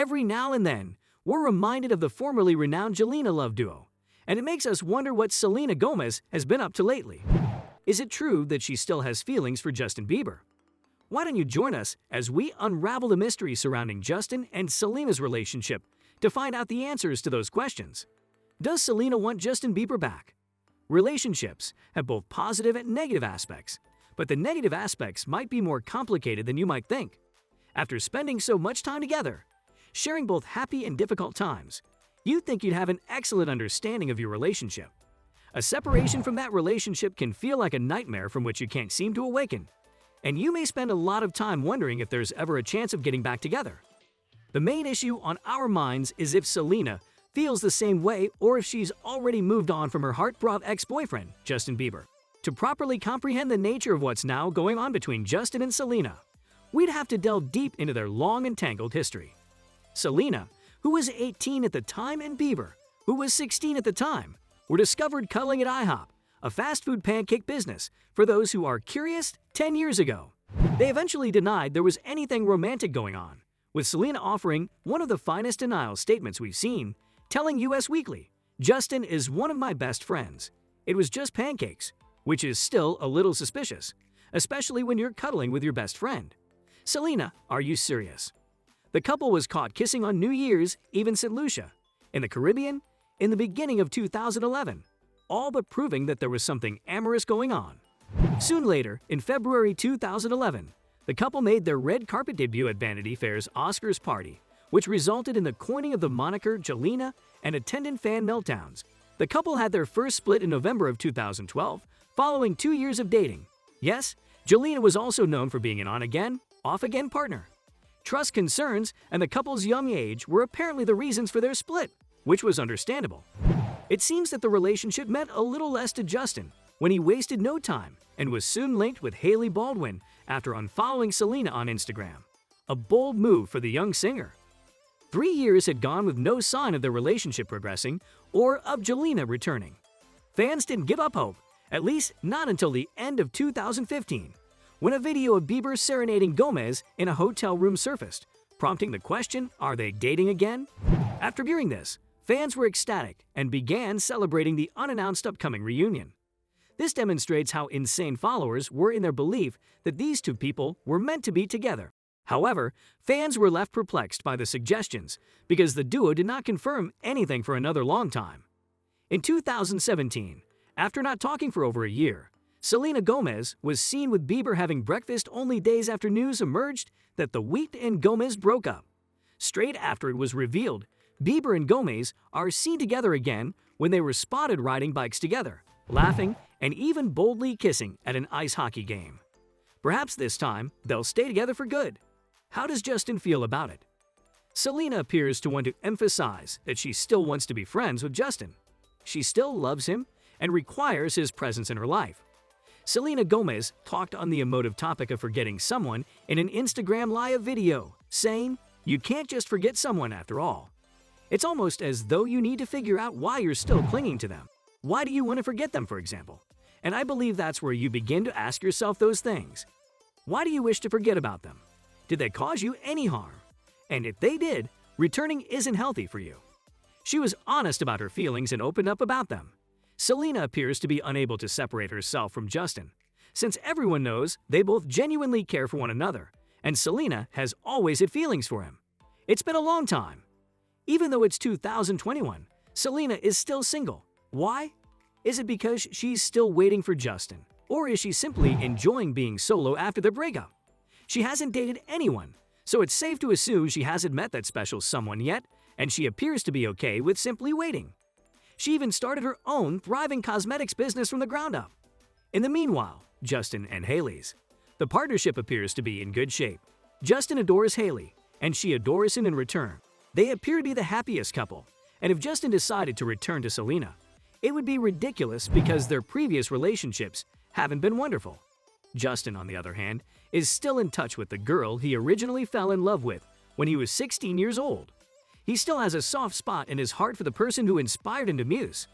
Every now and then, we're reminded of the formerly renowned Selena love duo, and it makes us wonder what Selena Gomez has been up to lately. Is it true that she still has feelings for Justin Bieber? Why don't you join us as we unravel the mystery surrounding Justin and Selena's relationship to find out the answers to those questions? Does Selena want Justin Bieber back? Relationships have both positive and negative aspects, but the negative aspects might be more complicated than you might think. After spending so much time together, sharing both happy and difficult times, you'd think you'd have an excellent understanding of your relationship. A separation from that relationship can feel like a nightmare from which you can't seem to awaken, and you may spend a lot of time wondering if there's ever a chance of getting back together. The main issue on our minds is if Selena feels the same way or if she's already moved on from her heartthrob ex-boyfriend, Justin Bieber. To properly comprehend the nature of what's now going on between Justin and Selena, we'd have to delve deep into their long and tangled history. Selena, who was 18 at the time, and Bieber, who was 16 at the time, were discovered cuddling at IHOP, a fast food pancake business, for those who are curious, 10 years ago. They eventually denied there was anything romantic going on, with Selena offering one of the finest denial statements we've seen, telling Us Weekly, "Justin is one of my best friends. It was just pancakes," which is still a little suspicious, especially when you're cuddling with your best friend. Selena, are you serious? The couple was caught kissing on New Year's Eve in St. Lucia, in the Caribbean, in the beginning of 2011, all but proving that there was something amorous going on. Soon later, in February 2011, the couple made their red carpet debut at Vanity Fair's Oscars party, which resulted in the coining of the moniker Jelena and attendant fan meltdowns. The couple had their first split in November of 2012, following 2 years of dating. Yes, Jelena was also known for being an on-again, off-again partner. Trust concerns and the couple's young age were apparently the reasons for their split, which was understandable. It seems that the relationship meant a little less to Justin when he wasted no time and was soon linked with Hailey Baldwin after unfollowing Selena on Instagram. A bold move for the young singer. 3 years had gone with no sign of their relationship progressing or of Jelena returning. Fans didn't give up hope, at least not until the end of 2015, when a video of Bieber serenading Gomez in a hotel room surfaced, prompting the question, are they dating again? After viewing this, fans were ecstatic and began celebrating the unannounced upcoming reunion. This demonstrates how insane followers were in their belief that these two people were meant to be together. However, fans were left perplexed by the suggestions because the duo did not confirm anything for another long time. In 2017, after not talking for over a year, Selena Gomez was seen with Bieber having breakfast only days after news emerged that the Wheat and Gomez broke up. Straight after it was revealed, Bieber and Gomez are seen together again when they were spotted riding bikes together, laughing, and even boldly kissing at an ice hockey game. Perhaps this time, they'll stay together for good. How does Justin feel about it? Selena appears to want to emphasize that she still wants to be friends with Justin. She still loves him and requires his presence in her life. Selena Gomez talked on the emotive topic of forgetting someone in an Instagram Live video, saying, "You can't just forget someone after all. It's almost as though you need to figure out why you're still clinging to them. Why do you want to forget them, for example? And I believe that's where you begin to ask yourself those things. Why do you wish to forget about them? Did they cause you any harm? And if they did, returning isn't healthy for you." She was honest about her feelings and opened up about them. Selena appears to be unable to separate herself from Justin, since everyone knows they both genuinely care for one another, and Selena has always had feelings for him. It's been a long time. Even though it's 2021, Selena is still single. Why? Is it because she's still waiting for Justin? Or is she simply enjoying being solo after their breakup? She hasn't dated anyone, so it's safe to assume she hasn't met that special someone yet, and she appears to be okay with simply waiting. She even started her own thriving cosmetics business from the ground up. In the meanwhile, Justin and Hailey's. The partnership appears to be in good shape. Justin adores Hailey, and she adores him in return. They appear to be the happiest couple, and if Justin decided to return to Selena, it would be ridiculous because their previous relationships haven't been wonderful. Justin, on the other hand, is still in touch with the girl he originally fell in love with when he was 16 years old. He still has a soft spot in his heart for the person who inspired him to muse.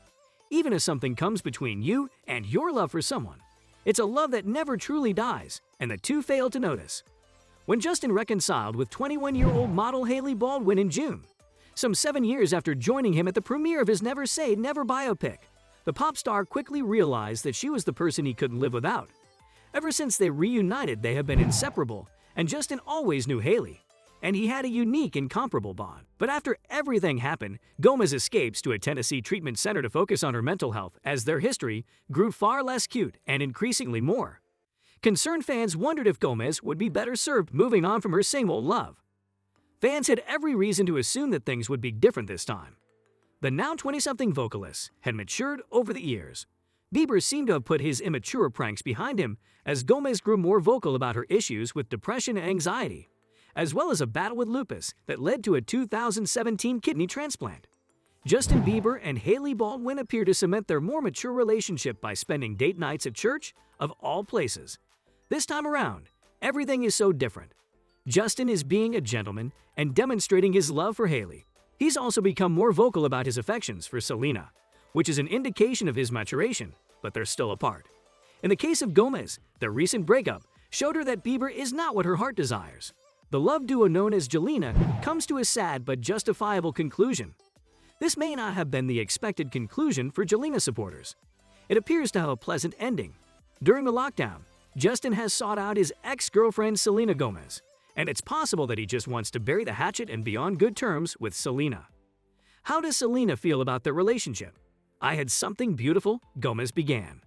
Even if something comes between you and your love for someone, it's a love that never truly dies, and the two fail to notice. when Justin reconciled with 21-year-old model Hailey Baldwin in June. Some 7 years after joining him at the premiere of his Never Say Never biopic, the pop star quickly realized that she was the person he couldn't live without. Ever since they reunited, they have been inseparable, and Justin always knew Hailey, and he had a unique, incomparable bond. But after everything happened, Gomez escapes to a Tennessee treatment center to focus on her mental health as their history grew far less cute and increasingly more. Concerned fans wondered if Gomez would be better served moving on from her same-old love. Fans had every reason to assume that things would be different this time. The now 20-something vocalist had matured over the years. Bieber seemed to have put his immature pranks behind him as Gomez grew more vocal about her issues with depression and anxiety, as well as a battle with lupus that led to a 2017 kidney transplant. Justin Bieber and Hailey Baldwin appear to cement their more mature relationship by spending date nights at church, of all places. This time around, everything is so different. Justin is being a gentleman and demonstrating his love for Hailey. He's also become more vocal about his affections for Selena, which is an indication of his maturation, but they're still apart. In the case of Gomez, their recent breakup showed her that Bieber is not what her heart desires. The love duo known as Jelena comes to a sad but justifiable conclusion. This may not have been the expected conclusion for Jelena supporters. It appears to have a pleasant ending. During the lockdown, Justin has sought out his ex-girlfriend Selena Gomez, and it's possible that he just wants to bury the hatchet and be on good terms with Selena. How does Selena feel about their relationship? "I had something beautiful," Gomez began.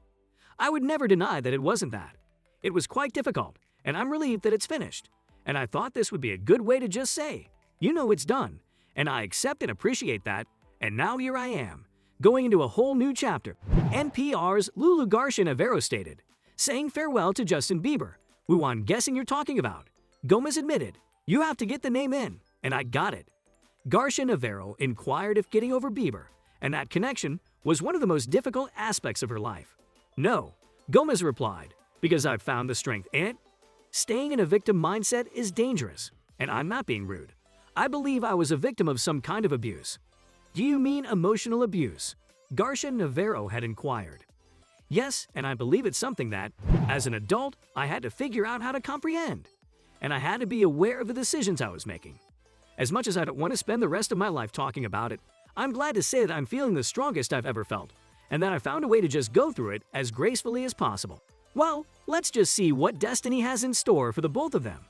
"I would never deny that it wasn't that. It was quite difficult, and I'm relieved that it's finished. And I thought this would be a good way to just say, you know it's done, and I accept and appreciate that, and now here I am, going into a whole new chapter." NPR's Lulu Garcia-Navarro stated, saying farewell to Justin Bieber, who I'm guessing you're talking about. Gomez admitted, "You have to get the name in, and I got it." Garcia-Navarro inquired if getting over Bieber and that connection was one of the most difficult aspects of her life. "No," Gomez replied, "because I've found the strength in it. Staying in a victim mindset is dangerous, and I'm not being rude. I believe I was a victim of some kind of abuse." "Do you mean emotional abuse?" Garcia-Navarro had inquired. "Yes, and I believe it's something that, as an adult, I had to figure out how to comprehend. And I had to be aware of the decisions I was making. As much as I don't want to spend the rest of my life talking about it, I'm glad to say that I'm feeling the strongest I've ever felt, and that I found a way to just go through it as gracefully as possible." Well, let's just see what destiny has in store for the both of them.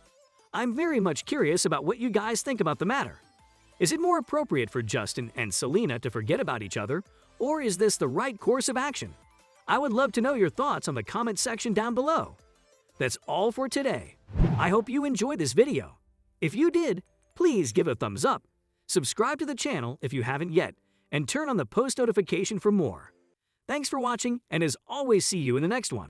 I'm very much curious about what you guys think about the matter. Is it more appropriate for Justin and Selena to forget about each other, or is this the right course of action? I would love to know your thoughts on the comment section down below. That's all for today. I hope you enjoyed this video. If you did, please give it a thumbs up, subscribe to the channel if you haven't yet, and turn on the post notification for more. Thanks for watching, and as always, see you in the next one.